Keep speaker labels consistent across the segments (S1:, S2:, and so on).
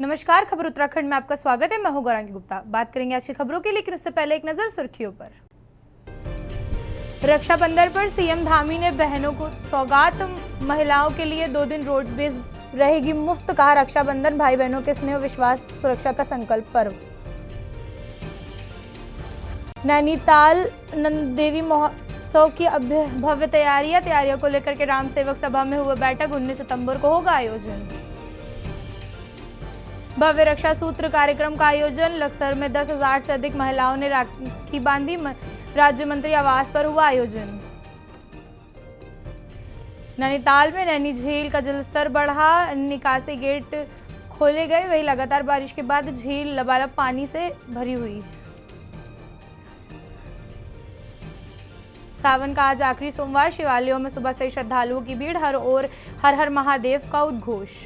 S1: नमस्कार, खबर उत्तराखंड में आपका स्वागत है। मैं हूं गौरांगी गुप्ता। बात करेंगे आज की खबरों की, लेकिन उससे पहले एक नजर सुर्खियों पर। रक्षाबंधन पर सीएम धामी ने बहनों को सौगात, महिलाओं के लिए 2 दिन रोडवेज रहेगी मुफ्त। कहा, रक्षाबंधन भाई बहनों के स्नेह, विश्वास, सुरक्षा का संकल्प पर्व। नैनीताल नंद देवी महोत्सव की भव्य तैयारियों को लेकर के राम सेवक सभा में हुआ बैठक। 19 सितंबर को होगा आयोजन। भव्य रक्षा सूत्र कार्यक्रम का आयोजन। लक्सर में 10,000 से अधिक महिलाओं ने राखी बांधी। राज्य मंत्री आवास पर हुआ आयोजन। नैनीताल में नैनी झील का जलस्तर बढ़ा, निकासी गेट खोले गए। वहीं लगातार बारिश के बाद झील लबालब पानी से भरी हुई है। सावन का आज आखिरी सोमवार, शिवालयों में सुबह से श्रद्धालुओं की भीड़। हर ओर हर हर महादेव का उद्घोष।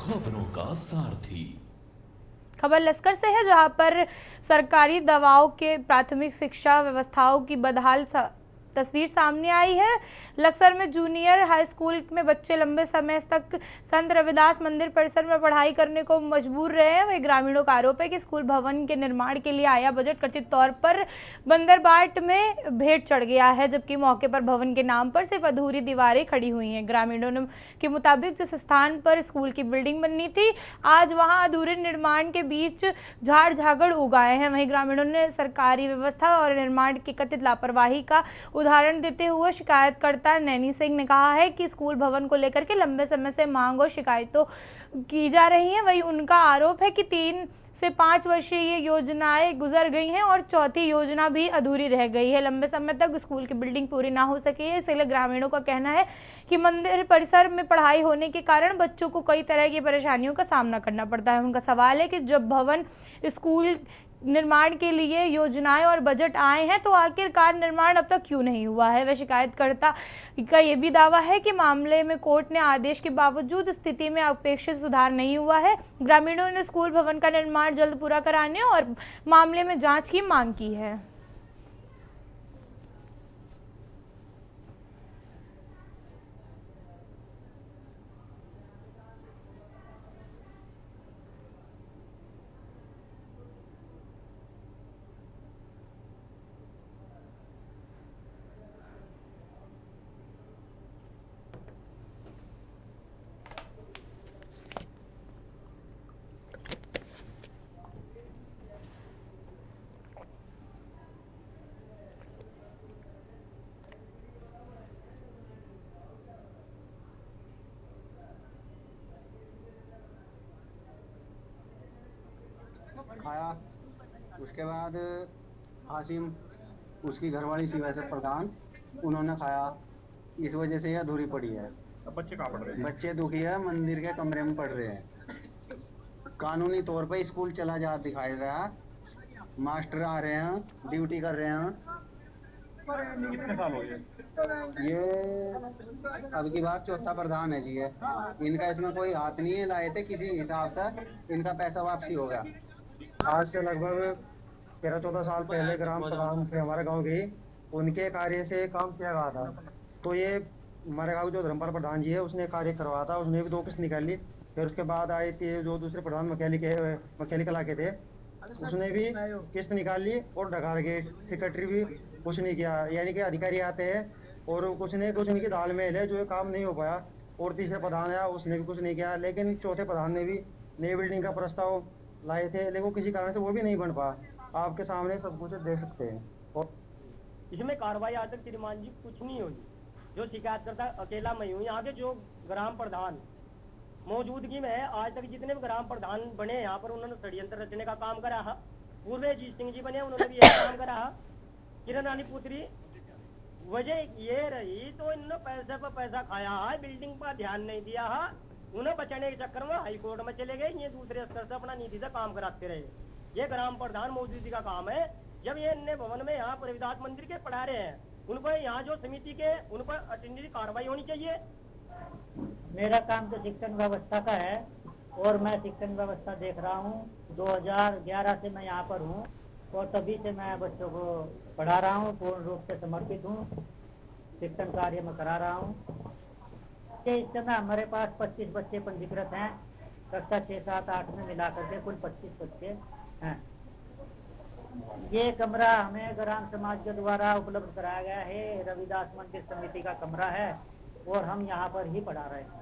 S2: खबरों का सारथी।
S1: खबर लश्कर से है, जहां पर सरकारी दवाओं के प्राथमिक शिक्षा व्यवस्थाओं की बदहाल तस्वीर सामने आई है। लक्सर में जूनियर हाई स्कूल में बच्चे लंबे समय तक संत रविदास मंदिर परिसर में पढ़ाई करने को मजबूर रहे हैं। वही ग्रामीणों का आरोप है कि स्कूल भवन के निर्माण के लिए आया बजट कथित तौर पर बंदरबाट में भेंट चढ़ गया है, जबकि मौके पर भवन के नाम पर सिर्फ अधूरी दीवारें खड़ी हुई हैं। ग्रामीणों के मुताबिक जिस स्थान पर स्कूल की बिल्डिंग बननी थी, आज वहां अधूरे निर्माण के बीच झाड़ झागड़ उगाए हैं। वहीं ग्रामीणों ने सरकारी व्यवस्था और निर्माण की कथित लापरवाही का उदाहरण देते हुए शिकायतकर्ता नैनी सिंह ने कहा है कि स्कूल भवन को लेकर के लंबे समय से मांग और शिकायतों की जा रही हैं। वहीं उनका आरोप है कि 3 से 5 वर्षीय ये योजनाएं गुजर गई हैं और चौथी योजना भी अधूरी रह गई है। लंबे समय तक स्कूल की बिल्डिंग पूरी ना हो सकी है। इसलिए ग्रामीणों का कहना है कि मंदिर परिसर में पढ़ाई होने के कारण बच्चों को कई तरह की परेशानियों का सामना करना पड़ता है। उनका सवाल है कि जब भवन स्कूल निर्माण के लिए योजनाएं और बजट आए हैं, तो आखिरकार निर्माण अब तक क्यों नहीं हुआ है। वह शिकायतकर्ता का यह भी दावा है कि मामले में कोर्ट ने आदेश के बावजूद स्थिति में अपेक्षित सुधार नहीं हुआ है। ग्रामीणों ने स्कूल भवन का निर्माण जल्द पूरा कराने और मामले में जांच की मांग की है।
S3: खाया, उसके बाद हासिम, उसकी घरवाली सी वैसे प्रधान, उन्होंने खाया। इस वजह से ये अधूरी पड़ी है।
S4: अब बच्चे कहाँ पढ़ रहे हैं?
S3: बच्चे दुखी है, मंदिर के कमरे में पढ़ रहे हैं। कानूनी तौर पे स्कूल चला जा दिखाई रहा, मास्टर आ रहे हैं, ड्यूटी कर रहे हैं।
S4: कितने साल हो गए?
S3: ये अब की बात चौथा प्रधान है जी है। इनका इसमें कोई हाथ नहीं है, लाए थे किसी हिसाब से इनका पैसा वापसी हो गया।
S5: आज से लगभग 13-14 साल पहले ग्राम प्रधान थे हमारे गांव के, उनके कार्य से काम किया गया था। तो ये हमारे गांव जो धर्मपाल प्रधान जी है, उसने कार्य करवाया था। उसने भी 2 किस्त निकाली। फिर उसके बाद आए थे जो दूसरे प्रधान मखैली कला के थे, उसने भी किस्त निकाल ली और ढकार गेट सेक्रेटरी भी कुछ नहीं किया। यानी कि अधिकारी आते हैं और कुछ उनकी दाल में है, जो ये काम नहीं हो पाया। और तीसरे प्रधान आया, उसने भी कुछ नहीं किया। लेकिन चौथे प्रधान ने भी नई बिल्डिंग का प्रस्ताव लाए थे, लेकिन किसी कारण से वो भी नहीं बन पाया। आपके सामने सब कुछ देख सकते हैं। और
S6: इसमें कार्रवाई आज तक श्रीमान जी कुछ नहीं हुई। जो शिकायत करता अकेला मैं हूँ। यहाँ के जो ग्राम प्रधान मौजूदगी में है, आज तक जितने भी ग्राम प्रधान बने यहाँ पर, उन्होंने षड्यंत्र रचने का काम करा है। पूर्व जी सिंह जी बने, उन्होंने भी यही काम करा है। किरण रानी पुत्री, वजह ये रही तो इन्होंने पैसे पर पैसा खाया है, बिल्डिंग पर ध्यान नहीं दिया है। उन्हें बचाने के चक्कर में हाई कोर्ट में चले गए। ये दूसरे स्तर से अपना नीति से काम कराते रहे। ये ग्राम प्रधान मौजूदगी का काम है। जब ये अन्य भवन में यहाँ पर रविदास मंदिर के पढ़ा रहे हैं, उन पर यहाँ जो समिति के उन पर अटेंडेंस कार्रवाई होनी चाहिए।
S7: मेरा काम तो शिक्षण व्यवस्था का है और मैं शिक्षण व्यवस्था देख रहा हूँ। 2011 से मैं यहाँ पर हूँ और तभी से मैं बच्चों को पढ़ा रहा हूँ, पूर्ण रूप से समर्पित हूँ, शिक्षण कार्य में करा रहा हूँ। इस समय हमारे पास 25 बच्चे पंजीकृत हैं, कक्षा 6, 7, 8 में मिला करके कुल 25 बच्चे हैं। ये कमरा हमें ग्राम समाज के द्वारा उपलब्ध कराया गया है, रविदास मंदिर समिति का कमरा है और हम यहाँ पर ही पढ़ा रहे हैं।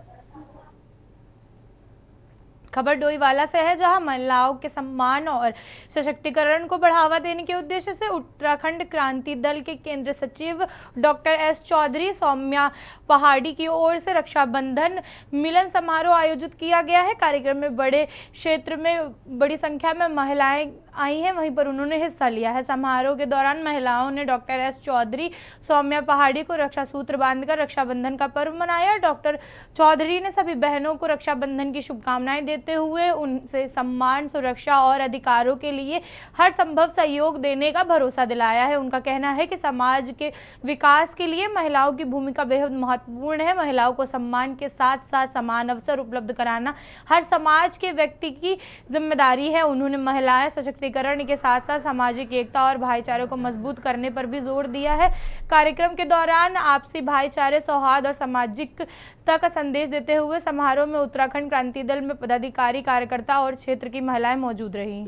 S1: खबर डोईवाला से है, जहां महिलाओं के सम्मान और सशक्तिकरण को बढ़ावा देने के उद्देश्य से उत्तराखंड क्रांति दल के केंद्रीय सचिव डॉक्टर एस चौधरी सौम्या पहाड़ी की ओर से रक्षाबंधन मिलन समारोह आयोजित किया गया है। कार्यक्रम में बड़े क्षेत्र में बड़ी संख्या में महिलाएं आई हैं, वहीं पर उन्होंने हिस्सा लिया है। समारोह के दौरान महिलाओं ने डॉक्टर एस चौधरी सौम्या पहाड़ी को रक्षा सूत्र बांधकर रक्षाबंधन का पर्व मनाया। डॉक्टर चौधरी ने सभी बहनों को रक्षाबंधन की शुभकामनाएं देते हुए उनसे सम्मान, सुरक्षा और अधिकारों के लिए हर संभव सहयोग देने का भरोसा दिलाया है। उनका कहना है कि समाज के विकास के लिए महिलाओं की भूमिका बेहद महत्वपूर्ण है। महिलाओं को सम्मान के साथ साथ समान अवसर उपलब्ध कराना हर समाज के व्यक्ति की जिम्मेदारी है। उन्होंने महिलाएं सशक्तिकरण के साथ साथ सामाजिक एकता और भाईचारे को मजबूत करने पर भी जोर दिया है। कार्यक्रम के दौरान आपसी भाईचारे, सौहार्द और सामाजिकता का संदेश देते हुए समारोह में उत्तराखंड क्रांति दल में पदाधिकारी, कार्यकर्ता और क्षेत्र की महिलाएं मौजूद रहीं।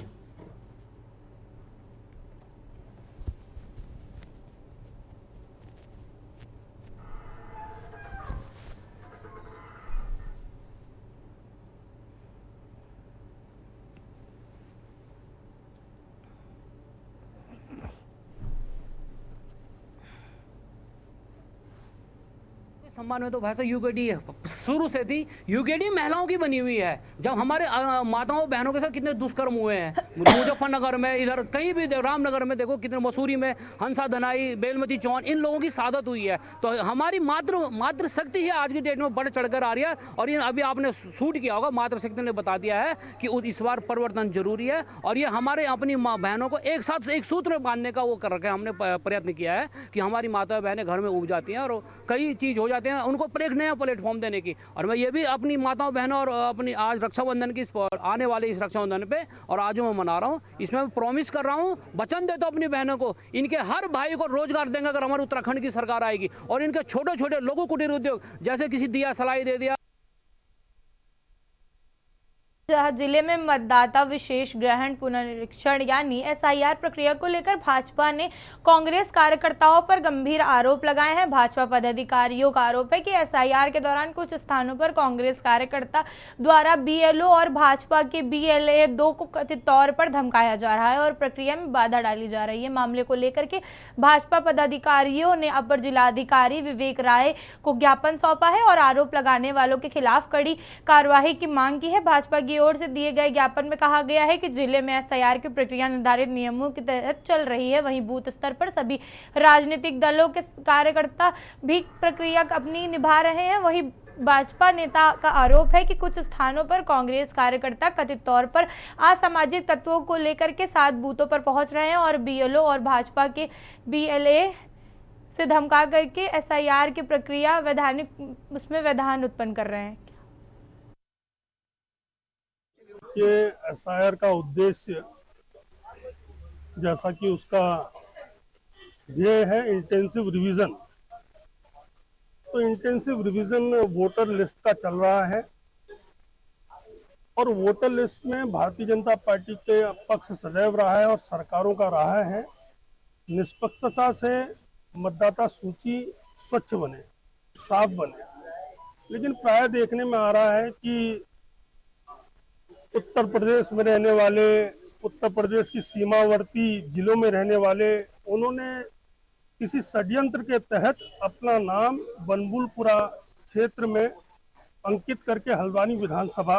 S8: सम्मान में तो भाई साहब यूकेडी शुरू से थी। यूकेडी महिलाओं की बनी हुई है। जब हमारे माताओं बहनों के साथ कितने दुष्कर्म हुए हैं, मुजफ्फरनगर में, इधर कहीं भी रामनगर में देखो, कितने मसूरी में हंसा धनाई, बेलमती चौहान, इन लोगों की शहादत हुई है। तो हमारी मातृ शक्ति ही आज की डेट में बढ़ चढ़कर आ रही है। और ये अभी आपने शूट किया होगा, मातृ शक्ति ने बता दिया है कि इस बार परिवर्तन जरूरी है। और ये हमारे अपनी बहनों को एक साथ एक सूत्र में बांधने का वो कर रखे हमने प्रयत्न किया है कि हमारी माता बहनें घर में उग जाती हैं और कई चीज़ हो जाती हैं, उनको एक नया प्लेटफॉर्म देने की। और मैं ये भी अपनी माताओं बहनों और अपनी आज रक्षाबंधन की आने वाले इस रक्षाबंधन पे और आज मैं मना रहा हूँ, इसमें मैं प्रॉमिस कर रहा हूँ, वचन देता हूँ अपनी बहनों को, इनके हर भाई को रोजगार देंगे अगर हमारे उत्तराखंड की सरकार आएगी। और इनके छोटे छोटे लोगों कुटीर उद्योग, जैसे किसी दिया सलाई दे दिया।
S1: जिले में मतदाता विशेष ग्रहण पुनरीक्षण यानी एसआईआर प्रक्रिया को लेकर भाजपा ने कांग्रेस कार्यकर्ताओं पर गंभीर आरोप लगाए हैं। भाजपा पदाधिकारियों का आरोप है कि एसआईआर के दौरान कुछ स्थानों पर कांग्रेस कार्यकर्ता द्वारा बीएलओ और भाजपा के बीएलए 2 को कथित तौर पर धमकाया जा रहा है और प्रक्रिया में बाधा डाली जा रही है। मामले को लेकर के भाजपा पदाधिकारियों ने अपर जिलाधिकारी विवेक राय को ज्ञापन सौंपा है और आरोप लगाने वालों के खिलाफ कड़ी कार्रवाई की मांग की है। भाजपा की ओर से दिए गए ज्ञापन में कहा गया है कि जिले में एसआईआर की प्रक्रिया निर्धारित नियमों के तहत चल रही है। वहीं बूथ स्तर पर सभी राजनीतिक दलों के कार्यकर्ता भी प्रक्रिया अपनी निभा रहे हैं। वहीं भाजपा नेता का आरोप है कि कुछ स्थानों पर कांग्रेस कार्यकर्ता कथित तौर पर असामाजिक तत्वों को लेकर के 7 बूथों पर पहुंच रहे हैं और बीएलओ और भाजपा के बीएलए से धमका करके एसआईआर की प्रक्रिया व्यवधान उत्पन्न कर रहे हैं।
S9: ये एसआईआर का उद्देश्य, जैसा कि उसका ध्येय है इंटेंसिव रिवीजन, तो इंटेंसिव रिवीजन वोटर लिस्ट का चल रहा है और वोटर लिस्ट में भारतीय जनता पार्टी के पक्ष सदैव रहा है और सरकारों का रहा है निष्पक्षता से मतदाता सूची स्वच्छ बने, साफ बने। लेकिन प्राय देखने में आ रहा है कि उत्तर प्रदेश में रहने वाले, उत्तर प्रदेश की सीमावर्ती जिलों में रहने वाले, उन्होंने किसी षड्यंत्र के तहत अपना नाम बनबुलपुरा क्षेत्र में अंकित करके हल्द्वानी विधानसभा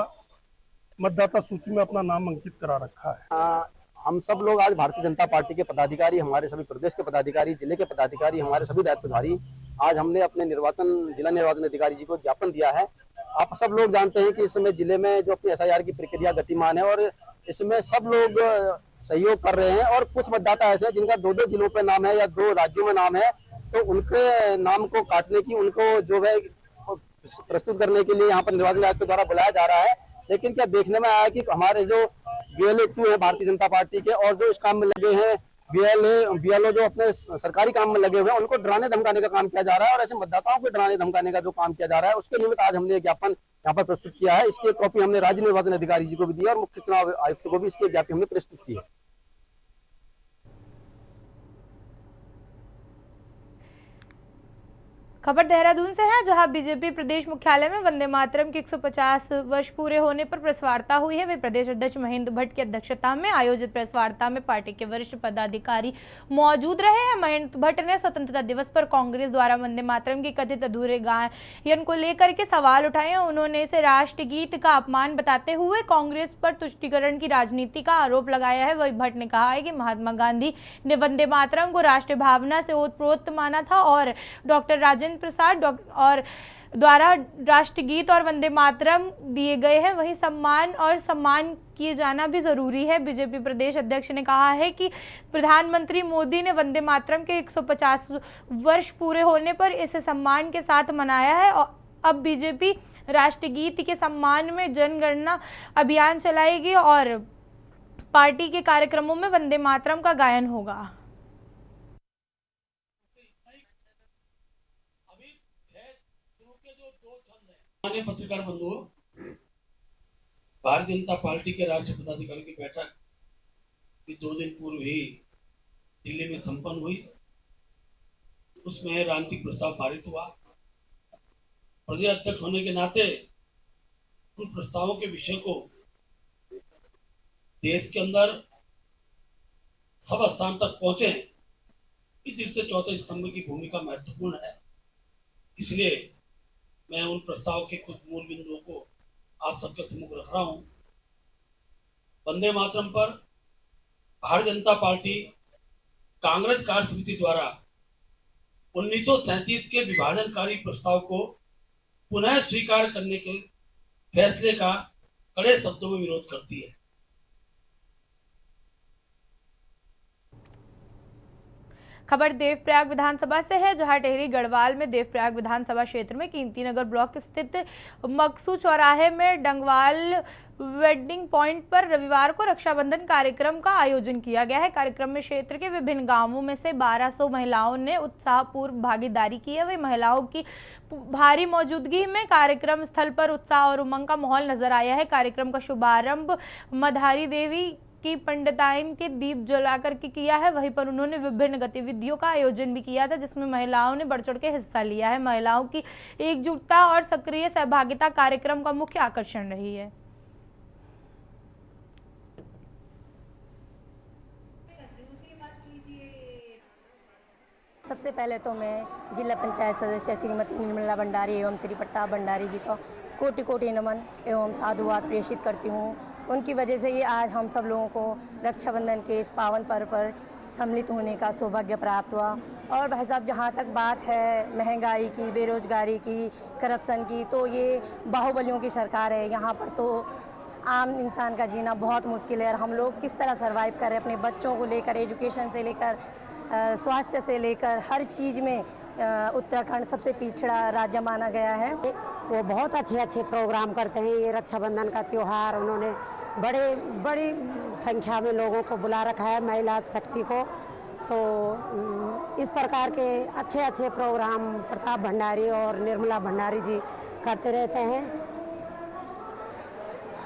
S9: मतदाता सूची में अपना नाम अंकित करा रखा है।
S10: हम सब लोग आज भारतीय जनता पार्टी के पदाधिकारी, हमारे सभी प्रदेश के पदाधिकारी, जिले के पदाधिकारी, हमारे सभी दायित्वधारी, आज हमने अपने जिला निर्वाचन अधिकारी जी को ज्ञापन दिया है। आप सब लोग जानते हैं कि इस समय जिले में जो अपनी एसआईआर की प्रक्रिया गतिमान है और इसमें सब लोग सहयोग कर रहे हैं और कुछ मतदाता ऐसे हैं जिनका 2-2 जिलों पे नाम है या 2 राज्यों में नाम है, तो उनके नाम को काटने की, उनको जो है प्रस्तुत करने के लिए यहाँ पर निर्वाचन आयोग के द्वारा बुलाया जा रहा है। लेकिन क्या देखने में आया कि हमारे जो BLA 2 है भारतीय जनता पार्टी के, और जो इस काम में लगे हैं BLO जो अपने सरकारी काम में लगे हुए हैं, उनको डराने धमकाने का काम किया जा रहा है। और ऐसे मतदाताओं को डराने धमकाने का जो काम किया जा रहा है, उसके निमित्त आज हमने ज्ञापन यहाँ पर प्रस्तुत किया है। इसकी कॉपी हमने राज्य निर्वाचन अधिकारी जी को भी दी और मुख्य चुनाव आयुक्त को भी इसकी ज्ञापन हमने प्रस्तुत की है।
S1: खबर देहरादून से है, जहां बीजेपी प्रदेश मुख्यालय में वंदे मातरम के 150 वर्ष पूरे होने पर प्रेस वार्ता हुई है। वे प्रदेश अध्यक्ष महेंद्र भट्ट की अध्यक्षता में आयोजित प्रेस वार्ता में पार्टी के वरिष्ठ पदाधिकारी मौजूद रहे हैं। महेंद्र भट्ट ने स्वतंत्रता दिवस पर कांग्रेस द्वारा वंदे मातरम के कथित अधूरे गायन को लेकर के सवाल उठाए। उन्होंने इसे राष्ट्रगीत का अपमान बताते हुए कांग्रेस पर तुष्टीकरण की राजनीति का आरोप लगाया है। वही भट्ट ने कहा है कि महात्मा गांधी ने वंदे मातरम को राष्ट्रीय भावना से ओतप्रोत माना था और डॉक्टर राजेंद्र प्रसाद और द्वारा राष्ट्रगीत और वंदे मातरम दिए गए हैं। वही सम्मान किए जाना भी जरूरी है। बीजेपी प्रदेश अध्यक्ष ने कहा है कि प्रधानमंत्री मोदी ने वंदे मातरम के 150 वर्ष पूरे होने पर इसे सम्मान के साथ मनाया है और अब बीजेपी राष्ट्रगीत के सम्मान में जनगणना अभियान चलाएगी और पार्टी के कार्यक्रमों में वंदे मातरम का गायन होगा।
S11: पत्रकार बंधुओं, भारतीय जनता पार्टी के राज्य पदाधिकारी की बैठक भी 2 दिन पूर्व ही दिल्ली में संपन्न हुई। उसमें राजनीतिक प्रस्ताव पारित हुआ। प्रदेश अध्यक्ष होने के नाते उन प्रस्तावों के विषय को देश के अंदर सब स्थान तक पहुंचे, इस दृष्टि से चौथे स्तंभ की भूमिका महत्वपूर्ण है। इसलिए मैं उन प्रस्ताव के कुछ मूल बिंदुओं को आप सबके सम्मुख रख रहा हूं। वंदे मातरम पर भारतीय जनता पार्टी कांग्रेस कार्य समिति द्वारा 1937 के विभाजनकारी प्रस्ताव को पुनः स्वीकार करने के फैसले का कड़े शब्दों में विरोध करती है।
S1: खबर देवप्रयाग विधानसभा से है, जहां टेहरी गढ़वाल में देवप्रयाग विधानसभा क्षेत्र में कीमती नगर ब्लॉक स्थित मकसू चौराहे में डंगवाल वेडिंग पॉइंट पर रविवार को रक्षाबंधन कार्यक्रम का आयोजन किया गया है। कार्यक्रम में क्षेत्र के विभिन्न गांवों में से 1200 महिलाओं ने उत्साहपूर्व भागीदारी की है। वही महिलाओं की भारी मौजूदगी में कार्यक्रम स्थल पर उत्साह और उमंग का माहौल नजर आया है। कार्यक्रम का शुभारंभ मधारी देवी की पंडिताइन के दीप जलाकर के किया है। वहीं पर उन्होंने विभिन्न गतिविधियों का आयोजन भी किया था, जिसमें महिलाओं ने बढ़ चढ़ के हिस्सा लिया है। महिलाओं की एकजुटता और सक्रिय सहभागिता कार्यक्रम का मुख्य आकर्षण रही है।
S12: सबसे पहले तो मैं जिला पंचायत सदस्य श्रीमती निर्मला भंडारी एवं श्री प्रताप भंडारी जी का कोटि कोटि नमन एवं साधुवाद प्रेषित करती हूँ। उनकी वजह से ही आज हम सब लोगों को रक्षाबंधन के इस पावन पर्व पर सम्मिलित होने का सौभाग्य प्राप्त हुआ। और भाई साहब, जहाँ तक बात है महंगाई की, बेरोजगारी की, करप्शन की, तो ये बाहुबलियों की सरकार है। यहाँ पर तो आम इंसान का जीना बहुत मुश्किल है और हम लोग किस तरह सर्वाइव कर रहे हैं अपने बच्चों को लेकर, एजुकेशन से लेकर स्वास्थ्य से लेकर हर चीज़ में उत्तराखंड सबसे पिछड़ा राज्य माना गया है।
S13: वो बहुत अच्छे प्रोग्राम करते हैं। ये रक्षाबंधन का त्यौहार उन्होंने बड़ी संख्या में लोगों को बुला रखा है, महिला शक्ति को। तो इस प्रकार के अच्छे प्रोग्राम प्रताप भंडारी और निर्मला भंडारी जी करते रहते हैं।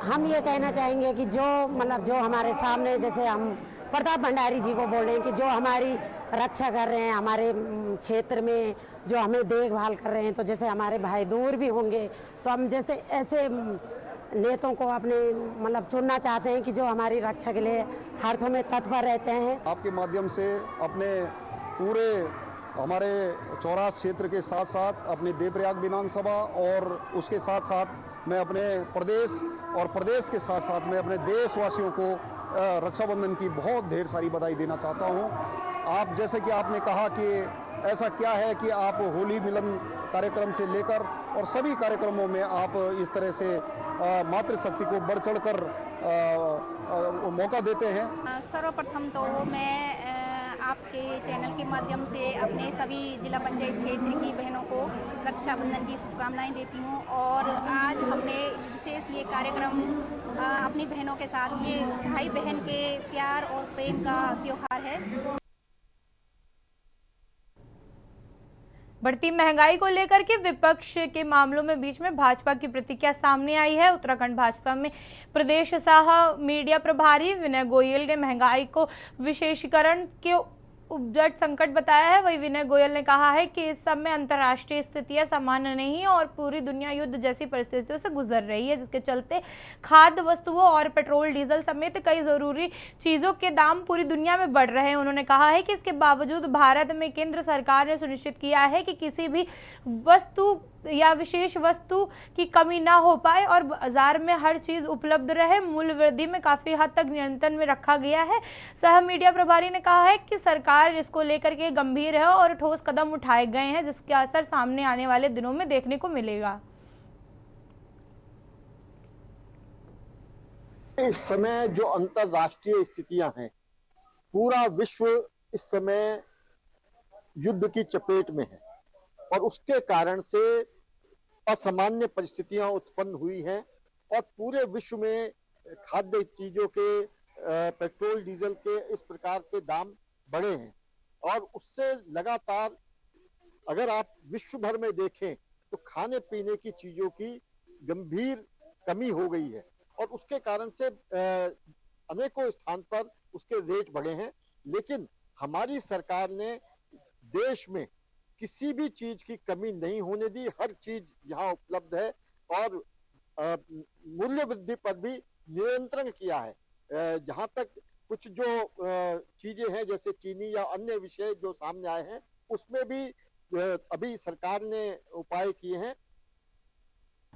S13: हम ये कहना चाहेंगे कि जो हमारे सामने, जैसे हम प्रताप भंडारी जी को बोल रहे हैं कि जो हमारी रक्षा कर रहे हैं, हमारे क्षेत्र में जो हमें देखभाल कर रहे हैं, तो जैसे हमारे भाई दूर भी होंगे तो हम जैसे ऐसे नेताओं को अपने चुनना चाहते हैं कि जो हमारी रक्षा के लिए हर समय तत्पर रहते हैं।
S14: आपके माध्यम से अपने पूरे हमारे चौराहा क्षेत्र के साथ साथ अपने देवप्रयाग विधानसभा और उसके साथ साथ मैं अपने प्रदेश और प्रदेश के साथ साथ मैं अपने देशवासियों को रक्षाबंधन की बहुत ढेर सारी बधाई देना चाहता हूं। आप जैसे कि आपने कहा कि ऐसा क्या है कि आप होली मिलन कार्यक्रम से लेकर और सभी कार्यक्रमों में आप इस तरह से मातृशक्ति को बढ़ चढ़कर मौका देते हैं।
S15: सर्वप्रथम तो मैं आपके चैनल के माध्यम से अपने सभी जिला पंचायत क्षेत्र की बहनों को रक्षाबंधन की शुभकामनाएं देती हूँ। और आज हमने विशेष ये कार्यक्रम अपनी बहनों के साथ, ये भाई बहन के प्यार और प्रेम का त्योहार है।
S1: बढ़ती महंगाई को लेकर के विपक्ष के मामलों में बीच में भाजपा की प्रतिक्रिया सामने आई है। उत्तराखंड भाजपा में प्रदेश सह मीडिया प्रभारी विनय गोयल ने महंगाई को विशेषीकरण के उपजट संकट बताया है। वही विनय गोयल ने कहा है कि इस समय अंतर्राष्ट्रीय स्थितियां सामान्य नहीं है और पूरी दुनिया युद्ध जैसी परिस्थितियों से गुजर रही है, जिसके चलते खाद्य वस्तुओं और पेट्रोल डीजल समेत कई जरूरी चीजों के दाम पूरी दुनिया में बढ़ रहे हैं। उन्होंने कहा है कि इसके बावजूद भारत में केंद्र सरकार ने सुनिश्चित किया है कि किसी भी वस्तु या विशेष वस्तु की कमी ना हो पाए और बाजार में हर चीज उपलब्ध रहे। मूल्य वृद्धि में काफी हद तक नियंत्रण में रखा गया है। सह मीडिया प्रभारी ने कहा है कि सरकार इसको लेकर के गंभीर है और ठोस कदम उठाए गए हैं, जिसका असर सामने आने वाले दिनों में देखने को मिलेगा।
S16: इस समय जो अंतर्राष्ट्रीय स्थितियां हैं, पूरा विश्व इस समय युद्ध की चपेट में है और उसके कारण से असामान्य परिस्थितियां उत्पन्न हुई हैं और पूरे विश्व में खाद्य चीजों के, पेट्रोल डीजल के इस प्रकार के दाम बढ़े हैं और उससे लगातार अगर आप विश्व भर में देखें तो खाने पीने की चीजों की गंभीर कमी हो गई है और उसके कारण से अनेकों स्थान पर उसके रेट बढ़े हैं। लेकिन हमारी सरकार ने देश में किसी भी चीज की कमी नहीं होने दी, हर चीज यहाँ उपलब्ध है और मूल्य वृद्धि पर भी नियंत्रण किया है। जहाँ तक कुछ जो चीजें हैं जैसे चीनी या अन्य विषय जो सामने आए हैं, उसमें भी अभी सरकार ने उपाय किए हैं।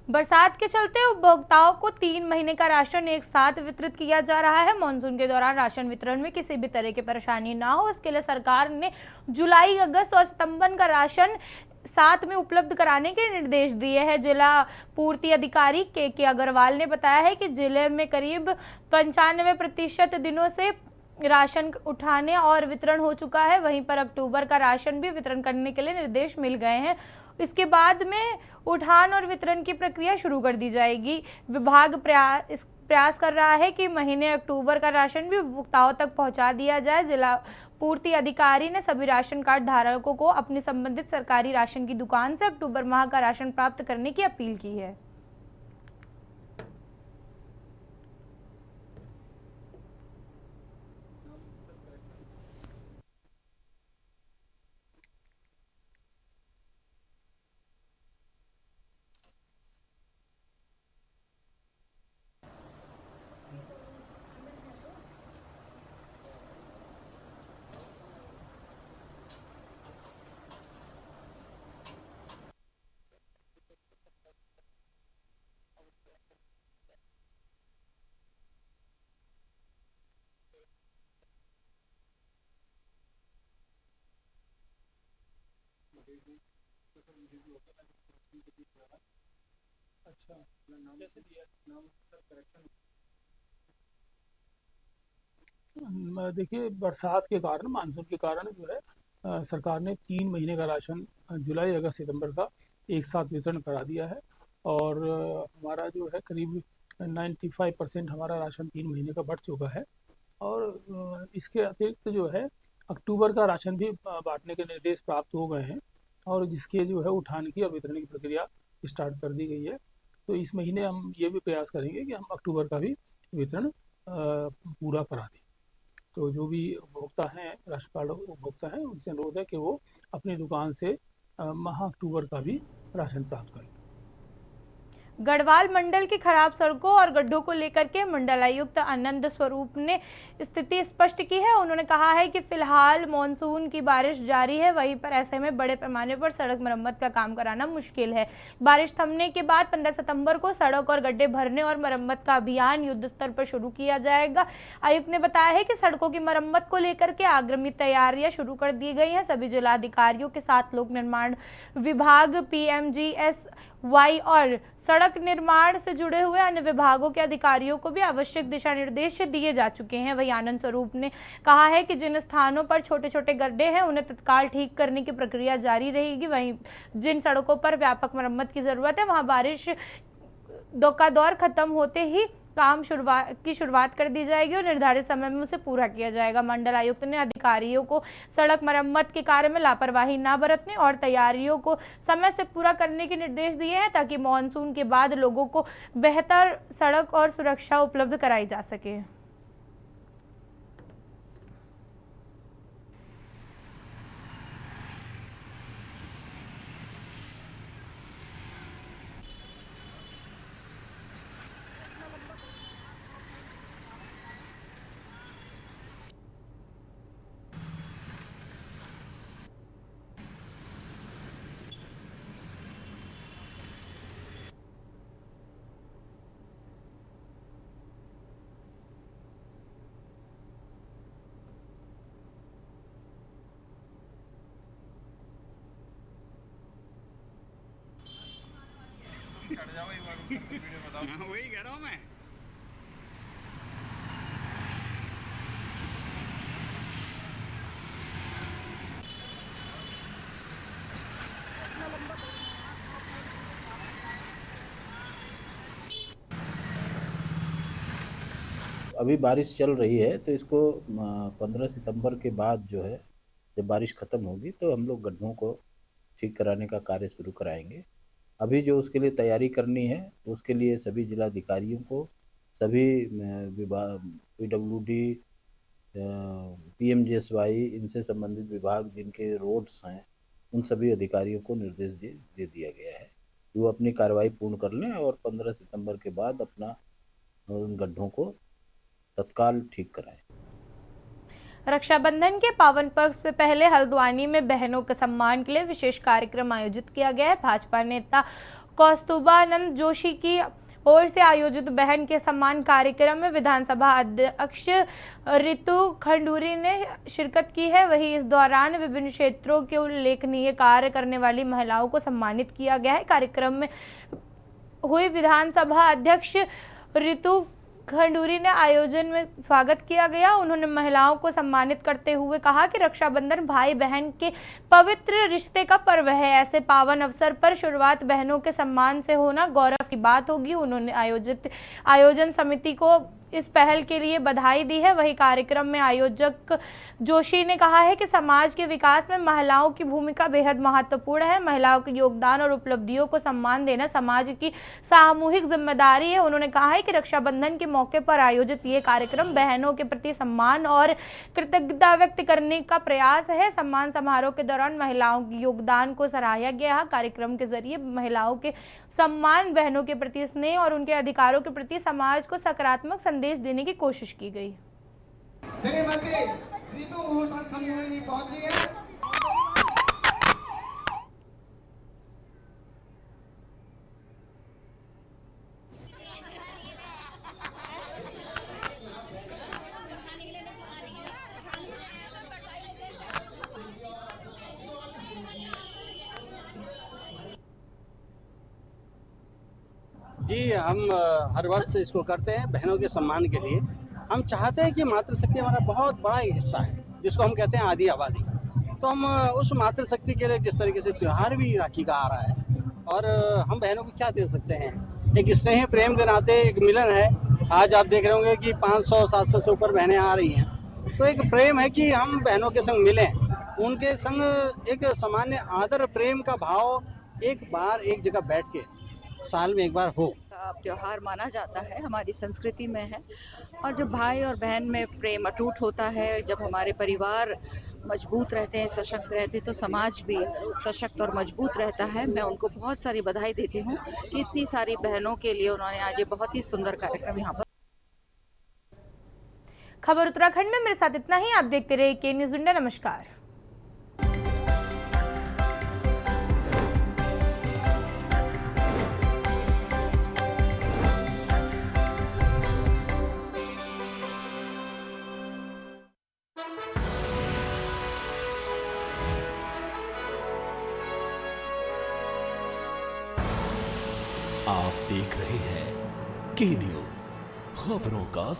S1: बरसात के चलते उपभोक्ताओं को 3 महीने का राशन एक साथ वितरित किया जा रहा है। मानसून के दौरान राशन वितरण में किसी भी तरह की परेशानी ना हो, इसके लिए सरकार ने जुलाई, अगस्त और सितंबर का राशन साथ में उपलब्ध कराने के निर्देश दिए हैं। जिला पूर्ति अधिकारी के अग्रवाल ने बताया है कि जिले में करीब 95% दिनों से राशन उठाने और वितरण हो चुका है। वहीं पर अक्टूबर का राशन भी वितरण करने के लिए निर्देश मिल गए हैं। इसके बाद में उठान और वितरण की प्रक्रिया शुरू कर दी जाएगी। विभाग प्रयास कर रहा है कि महीने अक्टूबर का राशन भी उपभोक्ताओं तक पहुंचा दिया जाए। जिला पूर्ति अधिकारी ने सभी राशन कार्ड धारकों को अपनी संबंधित सरकारी राशन की दुकान से अक्टूबर माह का राशन प्राप्त करने की अपील की है।
S17: अच्छा, कैसे दिया नाम सर करेक्शन? देखिए, बरसात के कारण, मानसून के कारण जो है सरकार ने 3 महीने का राशन जुलाई, अगस्त, सितंबर का एक साथ वितरण करा दिया है और हमारा जो है करीब 95% हमारा राशन 3 महीने का बढ़ चुका है। और इसके अतिरिक्त जो है अक्टूबर का राशन भी बांटने के निर्देश प्राप्त हो गए हैं और जिसके जो है उठान की और वितरण की प्रक्रिया स्टार्ट कर दी गई है। तो इस महीने हम ये भी प्रयास करेंगे कि हम अक्टूबर का भी वितरण पूरा करा दें। तो जो भी उपभोक्ता हैं, राशन कार्ड उपभोक्ता हैं, उनसे अनुरोध है कि वो अपनी दुकान से माह अक्टूबर का भी राशन प्राप्त करें।
S1: गढ़वाल मंडल की खराब सड़कों और गड्ढों को लेकर के मंडलायुक्त आनंद स्वरूप ने स्थिति स्पष्ट की है। उन्होंने कहा है कि फिलहाल मॉनसून की बारिश जारी है, वहीं पर ऐसे में बड़े पैमाने पर सड़क मरम्मत का काम कराना मुश्किल है। बारिश थमने के बाद 15 सितंबर को सड़क और गड्ढे भरने और मरम्मत का अभियान युद्ध स्तर पर शुरू किया जाएगा। आयुक्त ने बताया है कि सड़कों की मरम्मत को लेकर के आगामी तैयारियां शुरू कर दी गई हैं। सभी जिलाधिकारियों के साथ लोक निर्माण विभाग, PMGS वाई और सड़क निर्माण से जुड़े हुए अन्य विभागों के अधिकारियों को भी आवश्यक दिशा निर्देश दिए जा चुके हैं। वहीं आनंद स्वरूप ने कहा है कि जिन स्थानों पर छोटे छोटे गड्ढे हैं उन्हें तत्काल ठीक करने की प्रक्रिया जारी रहेगी। वहीं जिन सड़कों पर व्यापक मरम्मत की जरूरत है वहां बारिश का दौर खत्म होते ही काम शुरुआत कर दी जाएगी और निर्धारित समय में उसे पूरा किया जाएगा। मंडल आयुक्त ने अधिकारियों को सड़क मरम्मत के कार्य में लापरवाही न बरतने और तैयारियों को समय से पूरा करने के निर्देश दिए हैं ताकि मानसून के बाद लोगों को बेहतर सड़क और सुरक्षा उपलब्ध कराई जा सके।
S18: वही कह रहा हूँ मैं।
S19: अभी बारिश चल रही है तो इसको 15 सितंबर के बाद जो है जब बारिश ख़त्म होगी तो हम लोग गड्ढों को ठीक कराने का कार्य शुरू कराएंगे। अभी जो उसके लिए तैयारी करनी है उसके लिए सभी जिलाधिकारियों को, सभी विभाग PWD, PMGSY इनसे संबंधित विभाग जिनके रोड्स हैं उन सभी अधिकारियों को निर्देश दे दिया गया है कि वो अपनी कार्रवाई पूर्ण कर लें और 15 सितंबर के बाद अपना उन गड्ढों को तत्काल ठीक कराएं।
S1: रक्षाबंधन के पावन पर्व से पहले हल्द्वानी में बहनों के सम्मान के लिए विशेष कार्यक्रम आयोजित किया गया है। भाजपा नेता कौस्तुभानंद जोशी की ओर से आयोजित बहन के सम्मान कार्यक्रम में विधानसभा अध्यक्ष रितु खंडूरी ने शिरकत की है। वहीं इस दौरान विभिन्न क्षेत्रों के उल्लेखनीय कार्य करने वाली महिलाओं को सम्मानित किया गया है। कार्यक्रम में हुई विधानसभा अध्यक्ष रितु खंडूरी ने आयोजन में स्वागत किया गया। उन्होंने महिलाओं को सम्मानित करते हुए कहा कि रक्षाबंधन भाई बहन के पवित्र रिश्ते का पर्व है। ऐसे पावन अवसर पर शुरुआत बहनों के सम्मान से होना गौरव की बात होगी। उन्होंने आयोजन समिति को इस पहल के लिए बधाई दी है। वही कार्यक्रम में आयोजक जोशी ने कहा है कि समाज के विकास में महिलाओं की भूमिका बेहद महत्वपूर्ण है। महिलाओं के योगदान और उपलब्धियों को सम्मान देना समाज की सामूहिक जिम्मेदारी है। उन्होंने कहा है कि रक्षाबंधन के मौके पर आयोजित ये कार्यक्रम बहनों के प्रति सम्मान और कृतज्ञता व्यक्त करने का प्रयास है। सम्मान समारोह के दौरान महिलाओं के योगदान को सराहा गया। कार्यक्रम के जरिए महिलाओं के सम्मान, बहनों के प्रति स्नेह और उनके अधिकारों के प्रति समाज को सकारात्मक संदेश देने की कोशिश की गई।
S20: श्रीमती रितु भूषण खंडूरी पहुंची है।
S21: जी, हम हर वर्ष इसको करते हैं बहनों के सम्मान के लिए। हम चाहते हैं कि मातृशक्ति हमारा बहुत बड़ा एक हिस्सा है जिसको हम कहते हैं आधी आबादी। तो हम उस मातृशक्ति के लिए जिस तरीके से त्यौहार भी राखी का आ रहा है और हम बहनों को क्या दे सकते हैं, एक स्नेह प्रेम के नाते एक मिलन है। आज आप देख रहे होंगे कि 500-700 से ऊपर बहनें आ रही हैं। तो एक प्रेम है कि हम बहनों के संग मिलें, उनके संग एक सामान्य आदर प्रेम का भाव एक बार एक जगह बैठ के साल में एक बार हो।
S22: त्योहार माना जाता है, हमारी संस्कृति में है। और जब भाई और बहन में प्रेम अटूट होता है, जब हमारे परिवार मजबूत रहते हैं, सशक्त रहते हैं, तो समाज भी सशक्त और मजबूत रहता है। मैं उनको बहुत सारी बधाई देती हूँ कि इतनी सारी बहनों के लिए उन्होंने आज ये बहुत ही सुंदर कार्यक्रम यहाँ पर।
S1: खबर उत्तराखंड में मेरे साथ इतना ही। आप देखते रहिए के न्यूज़ इंडिया। नमस्कार।
S2: देख रहे हैं के न्यूज, खबरों का